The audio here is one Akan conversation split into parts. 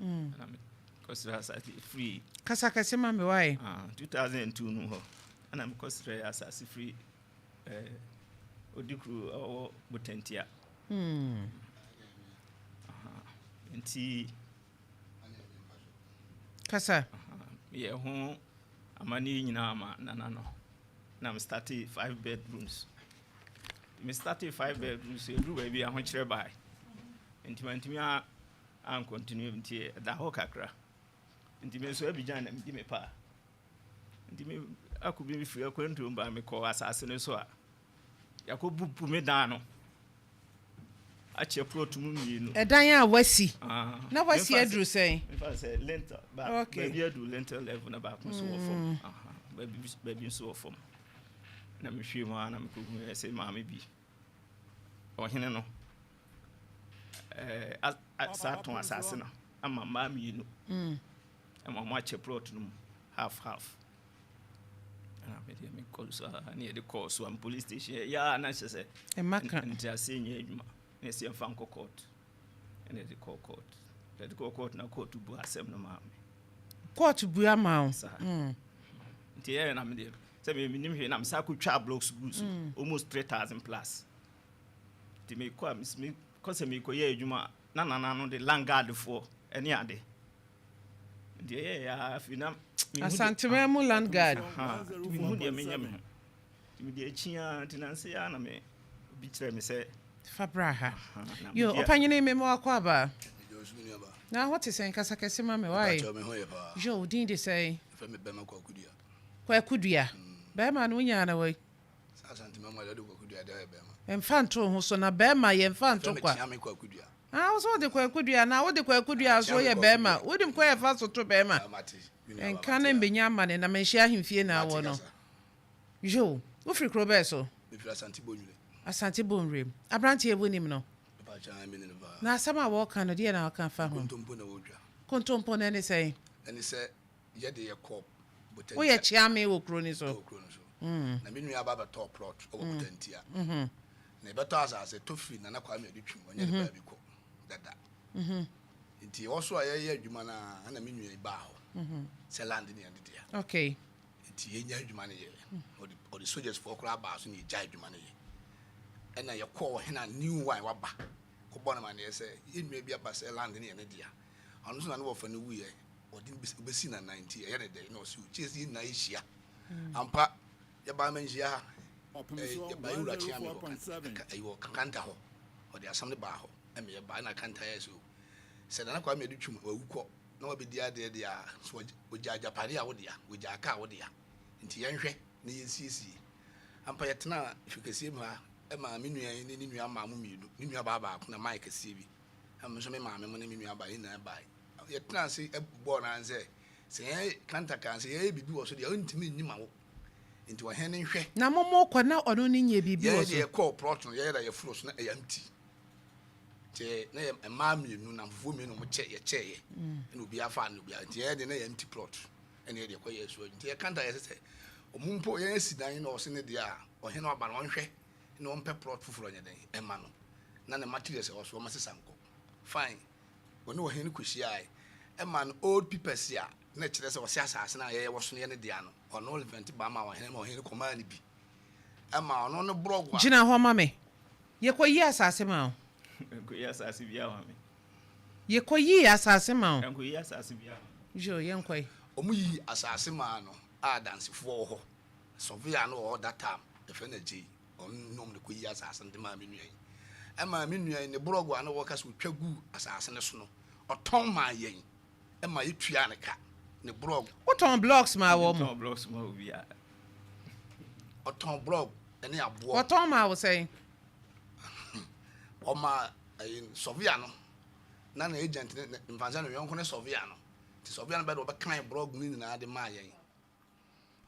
na me consider asase free kasa kase ma me why 2002 no ho na me consider asase free odikru o botentia nti kasa ye ho amani nyina ama nana no na me started 5 bedrooms me started 5 bedrooms e do baby a ho kire bai nti mantimi a continue nti da ho kakra nti me so abigyan na me pa nti me akubi me free akwantu mba me ko asase ne so a yakobupu me dan no a che plot mu mienu edan a wasi na wasi adru say me fa say lentil ba baby adu lentil level na ba ko so form baby so form na me hwe mu na me ko hu say maame bi ohene no saton asase no ama ma mienu ama ma che plot no half and I made me call so near the course one police station ya na say e maka nti asenye adwuma na se mfa nko court and the court na court bu asem no ma me court bu ama nti ya na me de say me nim hwe na me sa ko twa blocks goods almost 3000 plus nti me ko me cause me ko ye adwuma na no the land guard for any ade nti ya afina asanteme mu land guard mu de me nyame me de achia tenanse ya na me bi kire me say fabraha yo opanyene me mo akwaba na what is saying kasa kese ma me why yo din de say fa me be ma kwakudua kwakudua be ma no nya na wai asanteme ma de kwakudua de be ma emfanto ho so na be ma ye emfanto kwa so de kwakudua na wo de kwakudua so ye be ma wo dim kwa ye fa so to be ma enka na mbenya mane na menhia ahemfie na wo no yo wo free kro be so me free asante bonre abranti ebonim no na sama wo kan no de na kan fa ho kontompo na ne sei ye de ye kop botentia wo ye chiame wo kro ni so na me nua baba top plot wo botentia na beto asase to free na kwa me de twum onye de ba bi ko dada nti wo so aye adwuma na me nua ba ho se land ni ande dia okay nti ye nya adwuma ne ye o the soldiers for kra ba so ni ja adwuma ne ye ena ye ko hena new one waba ko bona man ye se ye nua bi aba se land ni ande dia onu so na no fa no wu ye odi besi na 90 ye ne de no so chesi na ihia ampa ye ba manhia Opemsuo ba yura chia me ayo kanta ho odi asam ne ba ho e me ba na kanta ye so se na kwa me de twum awukọ na wabedi ade de a so ojaja pare a wode a ojaja ka wode a nti yenhwe na yensiesie ampa yetena hwekese mu ha e ma me nua ni ni nua ma mu mienu ni nua ba ba ko na mai kase bi am so me ma me mo na me nua ba yi na ba yetena se e bo na nse se kanta kan se ye bibi wo so de ntimi nyima wo nti wa hene nhwe na momo kwa na ono ni nye bibi wo so ye call plot no ye da ye furo so na e empty te na ye ma mienu na mfo mienu mo che ye na obi afa na obi nti ye de na ye empty plot ene ye de kwa ye so nti ye kanta ye se omumpo ye sidan na o se ne de a o hene oba na onhwe na on pe plot fufuro nye den e ma no na ne materials e so ma sesa nko fine woni o hene kwhia ai e ma no old people sia na kire se o sia asase na ye wo so ne de a no ono event ba ma o hene koma ni bi e ma ono no blog wa gina ho ma me ye koyi asase ma o koyi asase bia wa me ye koyi asase ma o koyi asase bia jo ye nkoi omu yi asase ma no a dance fo ho sovia no all that time the fenaji on nom de koyi asase de ma me nua yi e ma me nua yi ne blog wa no wo ka so twagu asase ne so no oton ma yen e ma yetua ne ka ne blog oton blocks ma wo mo oton blocks ma wo bia oton blog ene abo oton ma wo say o ma sovia no na na agent ne mfanza no yonko ne sovia no ti sovia no be do be kan blog ni na de ma yen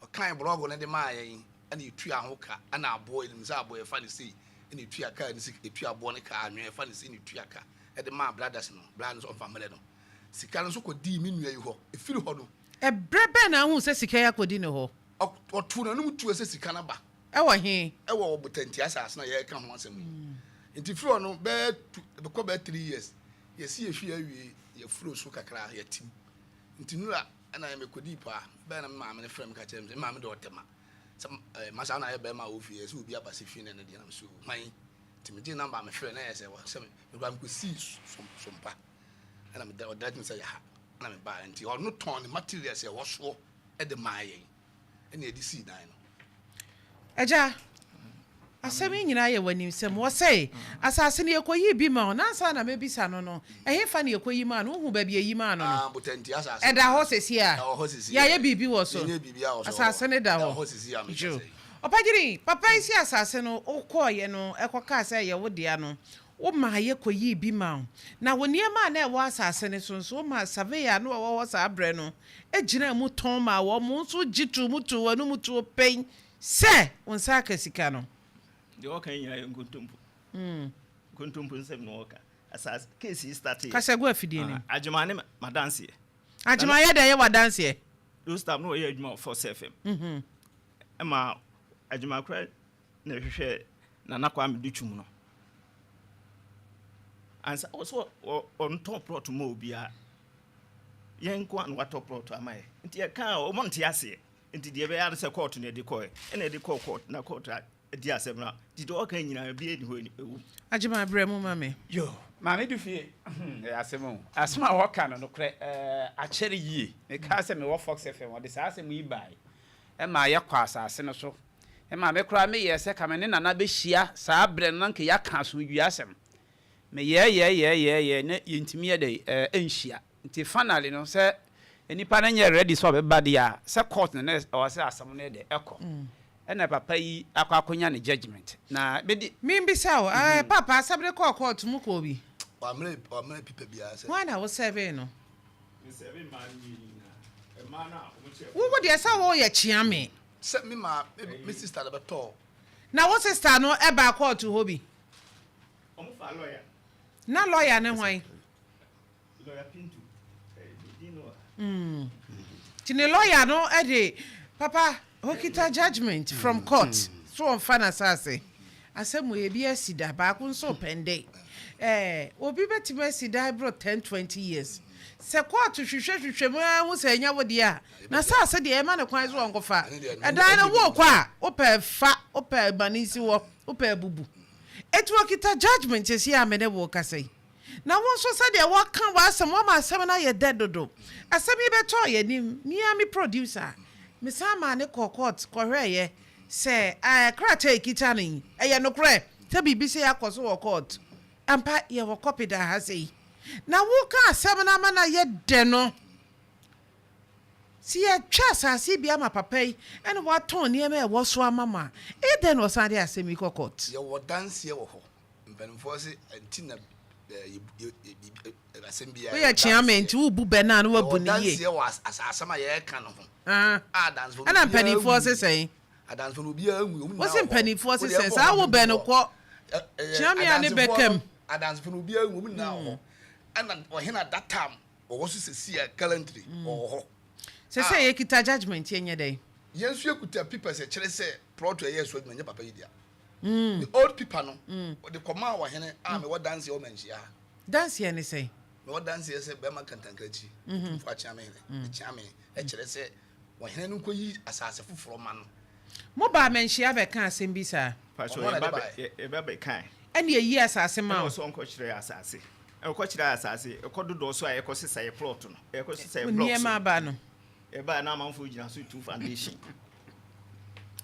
o kan blog ne de ma yen ene etua ho ka ana abo ni za abo e fa ne sei ene etua ka ne sei etua abo ne ka anwe e fa ne sei ne etua ka e de ma brothers no brothers of family no sika no so ko di mi nua yi ho e firi ho no e brebe na hu se sika ya kodi ne ho o tu na no mutu se sika na ba e wo he e wo obotanti asase na ye ka ho asem nti firi ho no be ko be 3 years ye si ehwi awie ye flow so kakra ye tim nti nura na ye mekodi pa be na ma me frem ka chem ma me do tema some masa na ye be ma ofie so obi abase fi na de na so man ti me di number me frem na ye se me do am ko see some pa na me that me say ya na me ba nti or no ton materials ye wo so e de ma ye na e di see dan no Eja asemi nyina ye wanim sem wo say asase ne ekoyi bi ma na asa na mebisa no ehe fa ne ekoyi ma no hu ba bi eyi ma no botanti asase eda ho sesi a ya ye bibi wo so asase ne da ho opagiri papa isi asase no okoye no ekoka say ye wo dia no wo ma ye koyi bi ma na wo niema na e wo asase ne so ma saveya no wo sa abre no ejina mu ton ma wo mu so jitu mutu wanu mutu pen se wonsa kasika no de o kan yira nkontompo nkontompo nsem no oka asas case start kasa go afidie ni adjuma ne madanse adjuma ye da ye wadanse those time no ye adjuma for FM ema adjuma kra na hwehwe na nakwa amedutwum no ansa also on top plot mo obia yen kwa no top plot amaye nti ye kan o monte ase nti de be ya se court na de koy na de court na court di asem na di do kan nyina bi eni ho ewu ajima bremu mame yo mame du fie asem asema ho kan no kre a chere yie me ka se me wo Fox FM wo de sa asem yi bai e ma ye kwa asase no so e ma me kra me ye se ka me ne nana be hia sa bre no nke ya ka so wi asem me ye ne yintimi ye de enhia nti finally no se enipa na nye ready so be badia se court ne o se asem ne de eko ena papa yi akwakonya ne judgment na bedi mimbisa o papa sabre court mu ko bi wa mre pipa bia se wana wo seven no me seven man ni na e man na o che wo de sa wo ye chiame se me ma me sister be to na wo sister no e ba court ho bi o mo fa lawyer na lawyer ne hwan lawyer Pintu dino tini lawyer no e de papa hokita judgment from court so on fanasase asemu ye bi asida ba ku nso pende obi betima asida bro 10-20 years se court hwehwehwehwe mu hu se nya wodi a na sase de e ma ne kwan so onkofa edan na wo kwa opa banisi wo opa bubu etu hokita judgment esi amene wo kasai na won so se de wo kan wa asem wo ma asem na ye dedodo asem yi beto ye nim mi producer misama ne court kohweye se krata ekita ni eye no kre te bibisi yakoso wo court ampa ye wo copy da ha sei na wo ka asem na ma na ye de no si ye twa sase bia ma papai ene wo ton ne ma e wo so amama e de no san de asem ko court ye wo dance ye wo ho mpanimfo se antina asembia we ya chiament wo bu bena no wabu ni ye dance ye was asasama ye ka no ho dance for ana mpanimfo se sei dance for obi anwu wo se mpanimfo se sei sa wo be no ko chiamia ne bekam dance for obi anwu na ho ana o hena that time o wo so se currently o ho se ye kita judgment ye nye dey yensu ekuta people se kire se plot ye so adwuma nye papa yi dia the old people no the command wa hene me what dance o menhia dance ye ne say me what dance ye se be ma kantankrachi fu acha me ne cha me e kire se wa hene no koyi asase foforo ma no mo ba menhia be kan asem bi sa pa so e ba be kan ene yi asase ma o so onko kire asase e ko kire asase e ko dodo so a e ko sesa ye plot no e ko sesa ye block ni ma ba no e ba na manfo gina so two foundation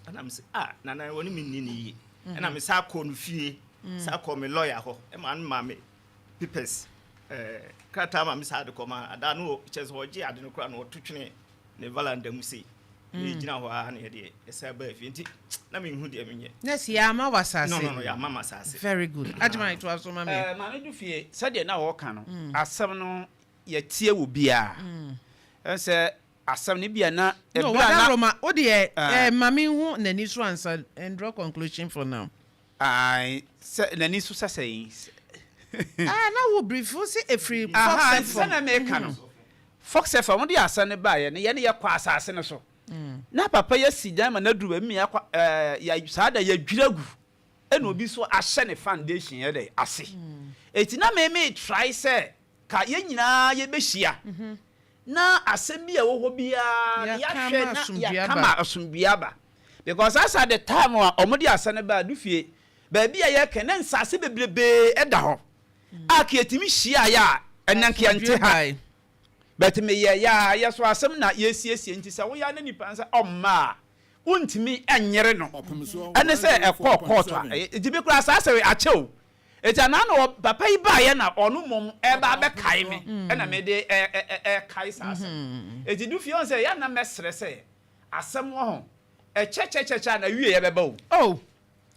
ana me se nana woni minni ni yi na me sa ko no fie sa ko me lawyer ho e ma me papers kata ma me sa de ko ma ada no chese hoje ade no kra no totwene ne valanda mu sei ni gina ho a na ye de e sa ba fie nti na me hu de menye na si ya ma wasase no ya mama sase very good ajima it was so ma me ma me du fie sade na wo kan no asem no ye tie wo bia se asem ne bia na e bra na Roma o de mami hu nani so answer and draw conclusion for now nani so say na wo brief wo say free Fox FM na me kan no Fox FM mo de asane ba ye ne ye kwa asase ne so na papa ya sidan ma na duru ba mi ya sada ya dwiragu e na obi so ahye ne foundation ye de ase eti na me try say ka ye nyina ye behia na asem bi a wo ho bia ya hwe na ya kama asumdua ba because as at the time omodi asane ba dufie ba bia ye ken na nsase bebrebe eda ho aka etimi hia ya enanke ante ha but me ya so asem na yesiesie nti se wo ya na nipa nsa omma untimi enyere no ene se ekọ a ejibe kura asase we achew eta na no papa yi ba ye na onu mom eba be kai me na me de kai sase eti du fi on se ya na mesre se asem wo ho chechechecha na wie ye beba oh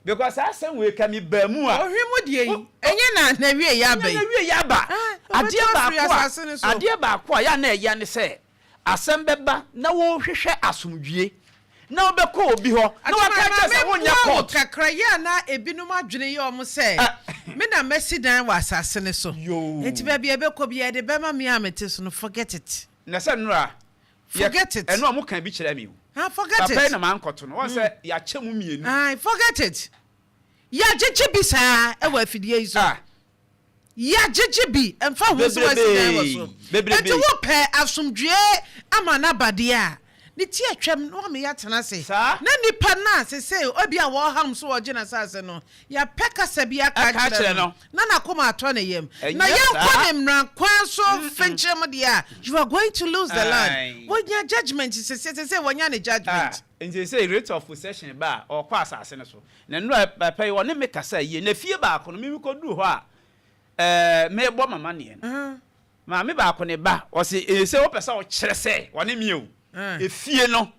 because asem we ka mi ba mu a ohwemu de yi enye na wie ya ba na wie ya ba ade ba ko ya na ya ne se asem beba na wo hwehwe asomdwie na obekọ obi ho na waka se wonya court kakra ya na ebinum adwene ye omo se me na mesi dan wa asase ne so enti ba bia ebekọ bia de bema me amete so no forget it na se nura forget it eno mo kan bi kire mi forget it papa na man koto no won se ya chemu mienu forget it ya jeje bi sa e wa afidie yi so ya jeje bi emfa ho so wasi dan wo so enti wo pe asomdwe ama na bade a ni ti atwam no me ya tena se na nipa na se obi a wo ham so oje na sase no ya peka sabia ka kire no na koma ato na yem na ya kwa mra kwan so fenchem dia you are going to lose the land when your judgment se when your judgment nje say rate of possession ba o kwa asase ne so na no papa yi woni me kasa ye na fie ba ko no mi ko du ho a me bo mama ne ma me ba ko ne ba o se se wo pesa o kire se woni mi o efie no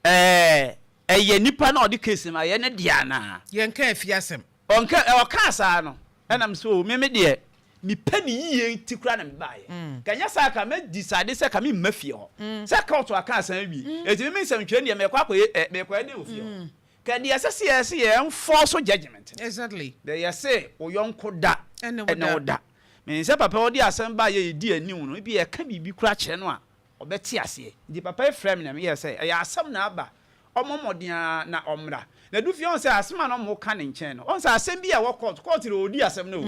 eye nipa na odi case ma ye ne dia na ye nka efie asem onka o ka asa no enam so me de mi pani yiye tikura na me ba ye kanya sa ka me decide se ka me mafie ho se ka to aka asa wi eti me nsam twa ne me kwa me kwa de ofie ho ka dia se ye enforce judgment exactly they ya say o yonko da ene oda me se papa odi asem ba ye di aniu no bi ye ka bibi kura kire no a obeti ase di papa frame na me ye say ya asam na aba omomoden na omra na du fi on say asem na mo ka ne nchen no on say asem bi a wo court re odi asem no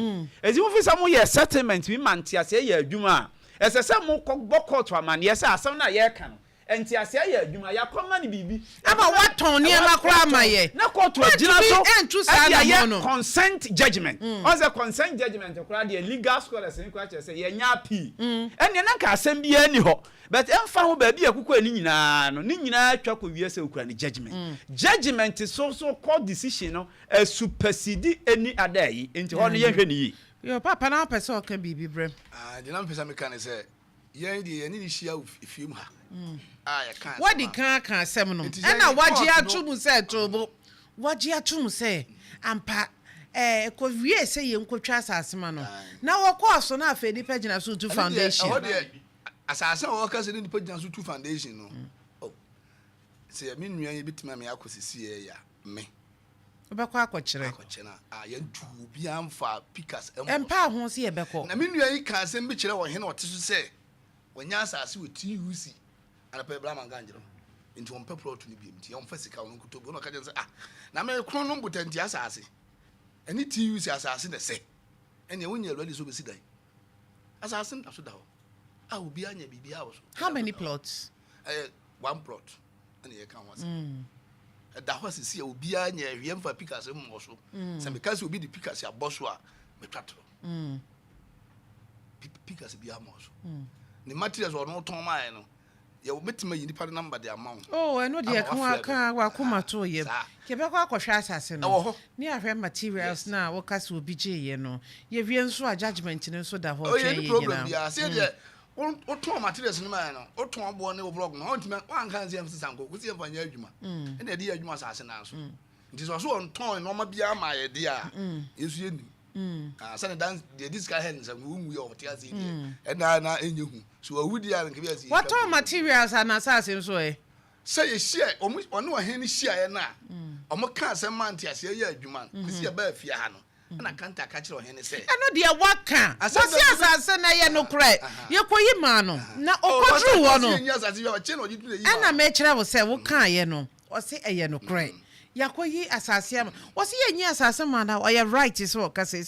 ezi mo fi sam ye settlement bi manti ase ye adwuma ese se mo bo court amane ye say asem na ye ka no enti ase ye adwuma ya koma ne bibi ama waton ne makra amaye na court agina so ya consent judgment on say consent judgment kura de legal scholars ni kwa che say ye nya p ene na ka asem bi ani ho but emfa ho ba bi akukọ ni nyina no ni nyina atwa ko wie se okura ni judgment judgment so court decision no supersede any other yi enti ho no ye hwe ni yi yo papa na pese o kan bibi brem de na pese me kan se ye di ye ni hia efiem ha ya kan wadi kan asem no na waji atum se tobo waji atum se ampa ko wie se ye nkotwa asase ma no na wokọ so na afa ni pagina so to foundation asase o ka se ni pagina so to foundation no se me nua ye bitima me akosisi ya me obekọ akọkire na ya ntu bi amfa pickers empa ho se ye bekọ na me nua yi ka se mbi kire wo he na oteso se wonya asase we ti husi ana pe bra manganjiro nti on pepro to ni bi nti on fa sika on kutobo no ka je se na me kron no mbutanti asase eni ti husi asase na se eni wonya already so be sidai asase na so da ho obi anya bibi a wo so how many plots one plot eni ye kan wase da ho sisi obi anya hwem fa pickers mo so se me ka se obi di pickers ya boso a me twatro pickers bi a mo so ni materials no ton mai no ye obetima yi nipa number de amount eno de kan wa kuma to ye ke be kwa kwhwa asase no ni ahwe materials na wo kase obi je ye no ye wie nso a judgment ni nso da ho twa ye problem bia se de o ton materials ni mai no o ton bo ne blog no o ntime wan kan se amsa sanko ko se fanya adwuma ene de adwuma asase na so nti so on ton no ma bia ma ye de a yesu ye ni sane dan de disca hen se mu ye of tiazi ni na enyehu so awudi a nke bia si what all materials and assassin so say ye share onu o hen ni share ye na omo kan se manti ase ye adwuma si ye ba afia ha no na kanta ka kire o hen se eno de waka wasi asase na ye no kre ye koyi ma no na okodru wo no ana me kire wo se wo kan ye no o se eye no kre yakoyi asase am wose ye nyi asase man na oye right so ka say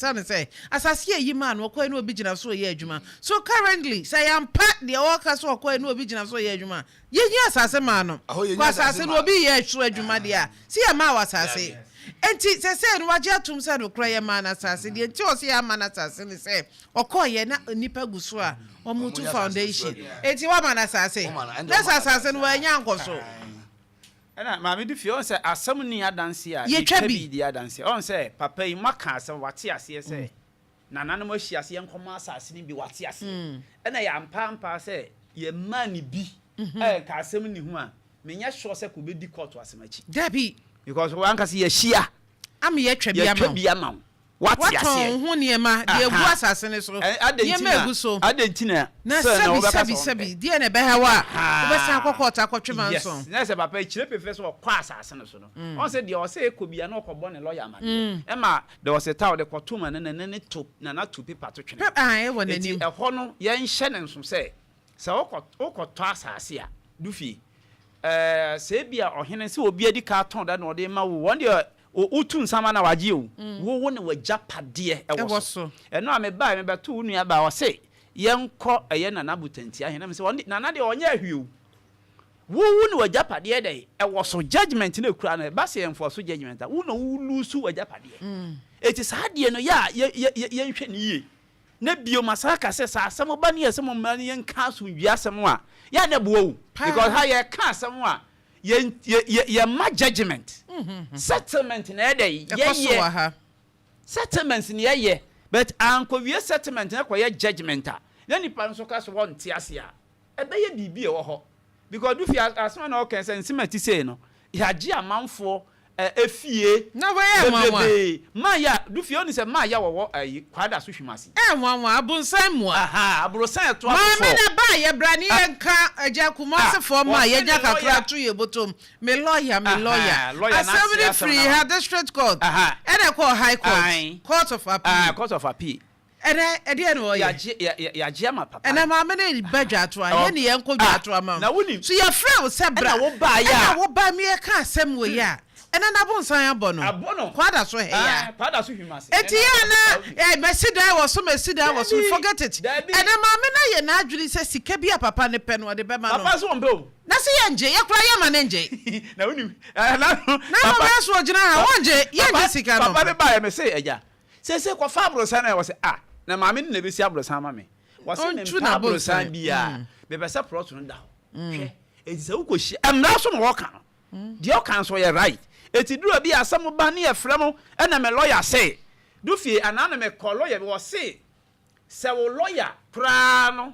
asase yi man okoyi no obi gina so ye adwuma so currently say am pa de oka so okoyi no obi gina so ye adwuma ye nyi asase man no ko asase no obi ye so adwuma de a si ya ma wasase enti say no wage atum say no kra ye man asase de enti o se ya man asase ni say okoyi na nipa guso a omutu foundation enti wa man asase na asase no wa nya nkoso na maame du fie on say asam ni adanse a ye bi di adanse on say papa yi maka asam wate ase say nanano mo hia ase yenkoma asase ni bi wate ase na ya ampa say ye mani bi ka asam ni hu a menya sure say ko be di court asemachi dabi because we anka say ye hia am ye twa bi ama wate ase hu niema de egu asase ne so niema egu so adentina na sabi die na be hawa obesa akokota akotwema nso na se papa chire pefe so kwa asase ne so no on se de o se ekobia na okobọ ne lawyer man e ma de o se taw de kotuma ne to na to paper to twene e wona nim e ho no ye nhye ne nso se okoto asase a dufi se bia ohene se obi adi ka ton da na ode ma wo won de utun sama na waje wo ne wajapade ewo so eno a me ba me beto unu ya ba wo se yenko eye na nabutanti ahena me se nana de onye ahwiu wo ne wajapade de ewo so judgment na kura na ba se enfo so judgment wo na wo lusu wajapade eti sa de no ya yenhwe ne ye na bio masaka se sa asem ba ne asem ma ne yenka so wiasem a ya na bo because ha ye ka asem a ye ma judgment settlement na dey ye settlement na ye but anko wie settlement na koye judgment a na nipa nso ka so won ti ase a ebe ye bibi e wo ho because do fi asma na o kan say nsimati say no ya gi amanfo efie na we ya ma ya do fi oni say ma ya wo kwada so hwimase nwanwa abunsan mu abrosan to afo ma me na ba ye brani ye nka aja kumase for ma ye nya kakra to ye botom me lawyer assembly free ha district court and I call high court court of appeal ede no ya ya ma papa na ma me na badwa to a ye ne ye nko dwa to ama so ye frɛ wo se bra wo ba ya wo ba me ka asɛm wo ya ena na bonsan abono kwada so he ya kwada so hwimase eti ya na mesida wo so forget it ena ma me na ye na adwiri se sika bia papa ne pe no de be ma no papa so ombe o na se ye nje ye kura ye ma ne nje na unim na ma so ogina ha wonje ye nje sika no papa be ba ye me se eja se kwa fa abrosan na wo se na ma me na be si abrosan ma me wo se me pa abrosan bia be be se prot no da hwe eti se wo ko hia amra so no wo kan de o kan so ye right eti duro bi asam ba ne efrem na me lawyer say do fie anana me call lawyer wo say se wo lawyer pra no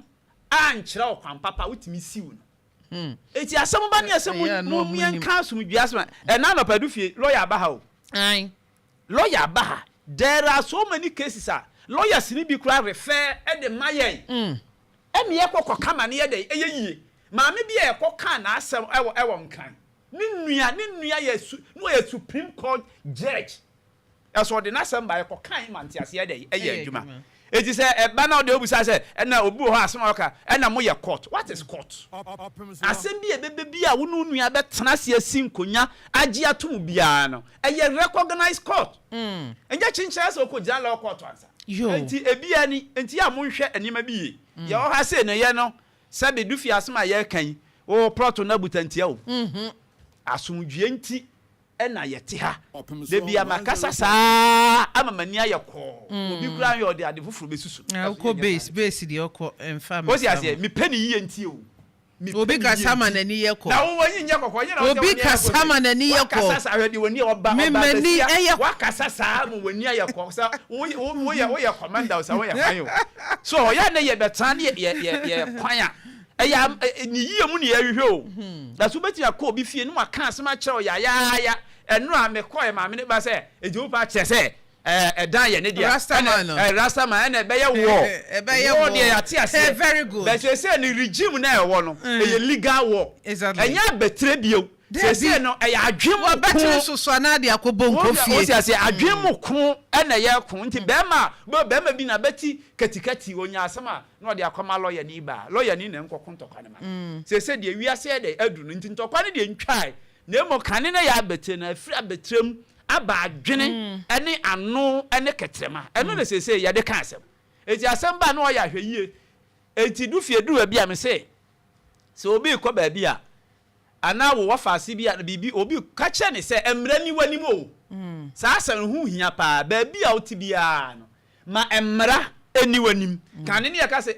ankyerɛ wo kwan papa wotimi siw no eti asam ba ne asam mu mien kan so duasem na no pa do fie lawyer ba ha o lawyer ba ha there are so many cases lawyers ni bi kura refer e de mayen emi ye kokɔ kama ne ye de eyeyie maame bi ye kokɔ na asam ewo nkan ni nua ye supreme court judge eso de na asam ba ye kokɔ manti ase ye de eye adwuma eti se eba na de obusa se na obu ho asem oka na mo ye court what is court asem bi ebebe bi a wo nua be tena se asinkonya agi atom bia no eye recognized court enja chinchira se okoja law court ansa enti ebia ni enti ya mo nhwe anima bi ye ye ho ha se ne ye no se be du fi asem a ye kan o proto na butantia o asumdwe enti na yete ha de bia makasa saa amamani ayekɔ obi kura yɛ ɔde ade foforo besusu ko base de ɔkɔ enfam o si ase mi pɛ ni yie enti o obi ka sama na ni yekɔ na wo yin nya kɔkɔ yin na obi ka sama na ni yekɔ kasa saa de woni ɔba mani ɛyɛ wa kasa saa mo woni ayekɔ sa wo yɛ commander sa wo yɛ kwan o so ɔyɛ na yɛ betan yɛ kwan a eya ni yie mu ni yɛhwehwɛ o da so beti akɔ obi fie no aka asema kyerɛ o ya eno a me kɔ ma me ne ba sɛ eju pa kyerɛ sɛ ɛdan yɛ ne dia rastaman na be yɛ wo de ya ti ase very good but say ni regime na ɛwɔ no ɛyɛ legal war ɛnya betre bio say no ɛyɛ adwem betre soso na de akɔbɔ nkofie o say adwem ko ɛna yɛ ko nti bɛma bi na beti katikati onya asema na ɔde akɔma lawyer ni ba lawyer ni na nkɔko ntɔkwa ne ma say de wiase de adu no nti ntɔkwa ne de ntwae nemo kane na ya abete na afiri abetrem aba adwene ene ano ene ketrema eno na sese ya de ka asem eti asem ba na o ya hweyie eti du fie du abi am se obi ko ba bi a ana wo wafase bi a bibi obi ka che ne se emra ni wani mo sa asan hu hia pa ba bi a oti bia no ma emra eni wanim kane ne ya ka se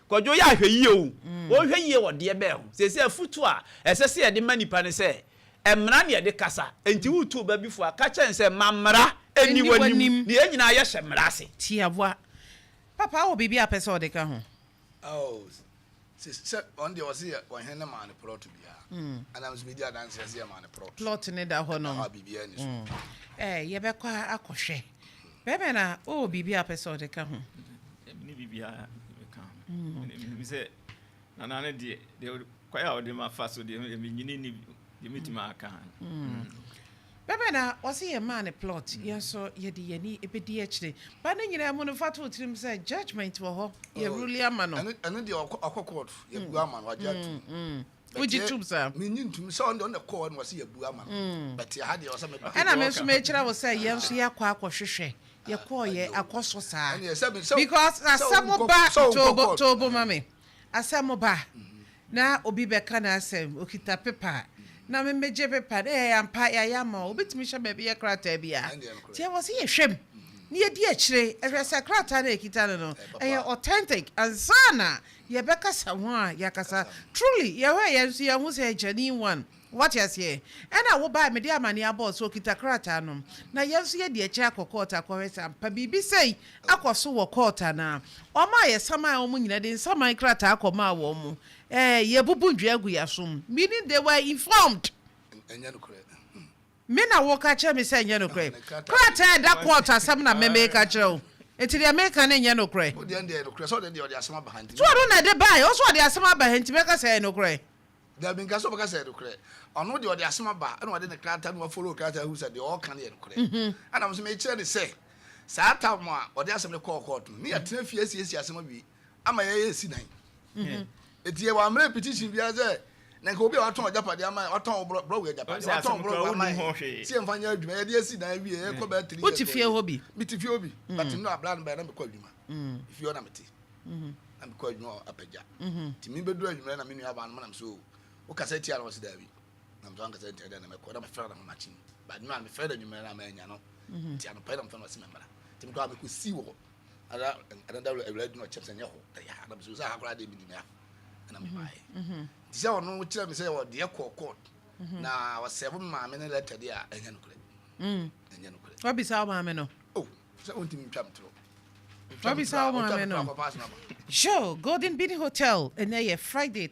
kwadwo ya hweyie o hweyie wo de be ho sese afutu a esese ye de manipa ne se emra ne de kasa enti wutu ba bifo aka chen se mamra eni wanim ne nyina ye hye mra se tiaboa papa wo bibi apese ode ka ho se on the was here when hena man plot bia and I'm media dance here man plot ne da ho no bibi ani so ye be kwa akohwe bebe na o bibi apese ode ka ho ni bibi a ka mi se na de kwa ya ode ma fa so de mi nyini ni de mitima aka bebe na o se ye man plot ye so ye de yani ebedi akire ba na nyina mu no fato tirim say judgment wo ho ye rule ama no anu de akokot ye bu ama wa judge uji tumsa mi ntum so on the call no se ye bu ama but ya hade o se me na me so me kira wo say ye so ye kwa akohwehwe ye ko ye akoso saa because asamo ba tobo mame asamo ba na obi be kana asem okita paper na me meje paper ampa ya yama obetimi hye bebe ye krata bia tie wo se ye hwem ni ye di akire ehwese krata na ekita no authentic ansana ye be kasa ho a ya kasa truly ye we ye nso ye hu se genuine one what you say ena wo ba me di amane abo so okita krata no na ye nso ye di akire akokota kwesa ampa bibi sei akoso wo kota na o ma ye sama o mu nyina de sama krata akoma wo mu ye bubu ndwe agu ya som meaning they were informed enya no kure me na wo ka che me say enya no kure krata da quarter asam na me ka che o enti de America na enya no kure o de no kure so de asama ba hanti so do na de buy o so de asama ba hanti me ka say no kure da bin ka so ba ka say no kure ono de asama ba na de krata no follow krata who said de all can no kure ana mo so me kire de say sa ta mo a o de asama ne call court ni atena fie esi asama bi ama ye esi nan etie wa mre petition bia ze na nka obi a waton ojapade ama waton bro we ojapade waton bro ama si emfanya adwuma ye de esi na wie e ko ba 3 uti fie hobi biti fie hobi but no abla no ba na me ko adwuma if you na meti na me ko adwuma apaja ti mi bedu adwuma na me nua ba no na so o kasa ti ala wasi dabi na mzo an kasa ti ala na me ko na me fra na machin ba no me fra adwuma na ma nya no ti ano pa na mfa no si memra ti me ko me ko si wo ada da awladu no chepsa nya ho ya na me so sa akora de bi ni ya na me bai ti se ono kira me se wo de court na wa sebe ma me ne letter dia enya no kure enya no kure obi sa ma me no oh se on ti mi twam tro obi sa ma me no show Golden Bean Hotel and Friday